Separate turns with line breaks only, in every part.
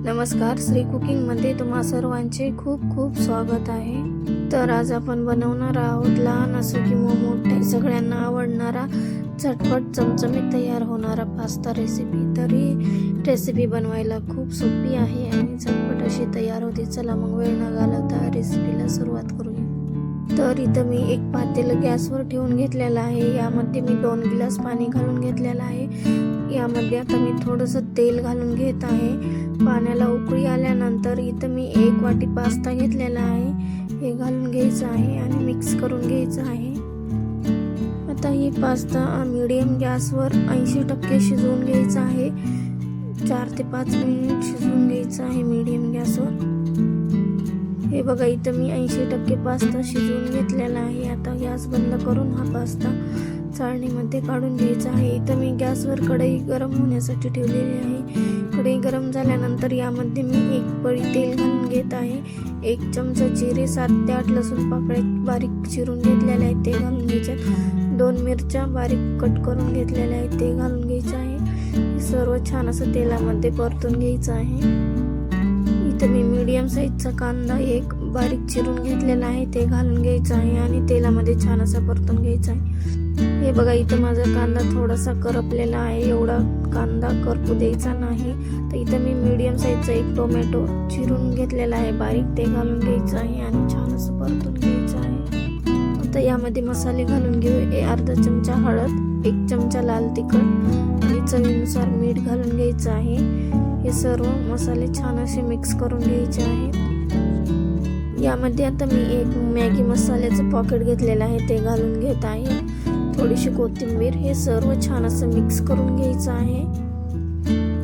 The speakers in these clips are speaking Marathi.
नमस्कार, श्री कुकिंग मध्ये तुम्हा सर्वांचे खूप खूप स्वागत आहे। तर आज आपण बनवणार आहोत लहान असो किंवा मोठे सगळ्यांना आवडणारा झटपट चमचमीत तयार होणारा पास्ता रेसिपी। तर ही रेसिपी बनवायला खूप सोपी आहे आणि झटपट अशी तयार होते। चला मग वेळ न घालवता रेसिपीला सुरुवात करूया। तर इथं मी एक पातेलं गॅसवर ठेवून घेतलेलं आहे। यामध्ये मी 2 ग्लास पाणी घालून घेतलेलं आहे। यामध्ये आता मी थोडंसं तेल घालून घेत आहे। पाण्याला उकळी आल्यानंतर इथं मी 1 वाटी पास्ता घेतलेला आहे, हे घालून घ्यायचं आहे आणि मिक्स करून घ्यायचं आहे। आता ही पास्ता मीडियम गॅसवर 80% शिजवून घ्यायचा आहे। 4 ते 5 मिनिट शिजवून घ्यायचं आहे मीडियम गॅसवर। हे बघा, इथं मी 80% पास्ता शिजवून घेतलेला आहे। आता गॅस बंद करून हा पास्ता चाळणीमध्ये काढून घ्यायचा आहे। इथं मी गॅसवर कढई गरम होण्यासाठी ठेवलेली आहे। कढई गरम झाल्यानंतर यामध्ये मी 1 पळी तेल घालून घेत आहे। 1 चमचा जिरे, 7 ते 8 लसूण पाकळ्या बारीक चिरून घेतलेल्या आहेत ते घालून घ्यायच्यात। 2 मिरच्या बारीक कट करून घेतलेल्या आहेत ते घालून घ्यायचं आहे। हे सर्व छान असं तेलामध्ये परतून घ्यायचं आहे। इथं मी मीडियम साईजचा कांदा 1 बारीक चिरून घेतलेला आहे ते घालून घ्यायचा आहे आणि तेलामध्ये छान असा परतून घ्यायचा आहे। हे बघा, इथं माझा कांदा थोडासा करपलेला आहे, एवढा कांदा करपू द्यायचा नाही। तर इथं मी मीडियम साईजचा 1 टोमॅटो चिरून घेतलेला आहे बारीक, ते घालून घ्यायचं आहे आणि छान असं परतून घ्यायचं आहे। आता यामध्ये मसाले घालून घेऊ। अर्धा चमचा हळद, 1 चमचा लाल तिखट आणि चवीनुसार मीठ घालून घ्यायचं आहे। हे सर्व मसाले छान असे मिक्स करून घ्यायचे आहेत। यामध्ये आता मी 1 मॅगी मसाल्याचं पॉकेट घेतलेलं आहे ते घालून घेत आहे। थोडीशी कोथिंबीर, हे सर्व छान असं मिक्स करून घ्यायचं आहे।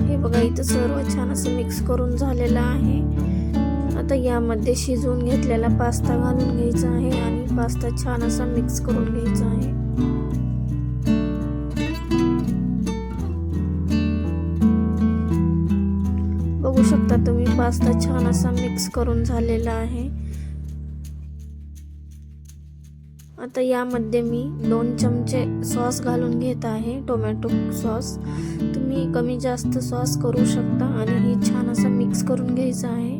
हे बघा, इथं सर्व छान असं मिक्स करून झालेलं आहे। आता यामध्ये शिजवून घेतलेला पास्ता घालून घ्यायचा आहे आणि पास्ता छान असा मिक्स करून घ्यायचा आहे। बघू शकता तुम्ही, पास्ता छान असा मिक्स करून झालेला आहे। आता यामध्ये मी 2 चमचे सॉस घालून घेत आहे, टोमॅटो सॉस। तुम्ही कमी जास्त सॉस करू शकता आणि हे छान असं मिक्स करून घ्यायचं आहे।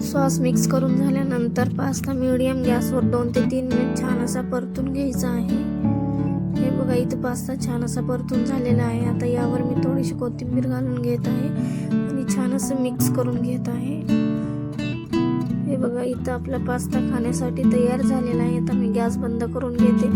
सॉस मिक्स करून झाल्यानंतर पास्ता मीडियम गॅसवर 2 ते 3 मिनिट छान असा परतून घ्यायचा आहे। हे बघा, इथं पास्ता छान असा परतून झालेला आहे। आता यावर मी थोडीशी कोथिंबीर घालून घेत आहे आणि छान असं मिक्स करून घेत आहे। हे बघा, इथं आपला पास्ता खाण्यासाठी तयार झालेला आहे। आता मी गॅस बंद करून घेते।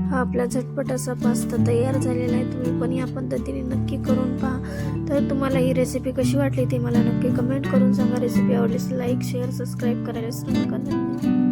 हा आपला झटपट असा पास्ता तयार झालेला आहे। तुम्ही पण या पद्धतीने नक्की करून पहा। तर तुम्हाला ही रेसिपी कशी वाटली ते मला नक्की कमेंट करून सांगा। रेसिपी आवडल्यास लाईक, शेअर, सबस्क्राईब करायला विसरू नका।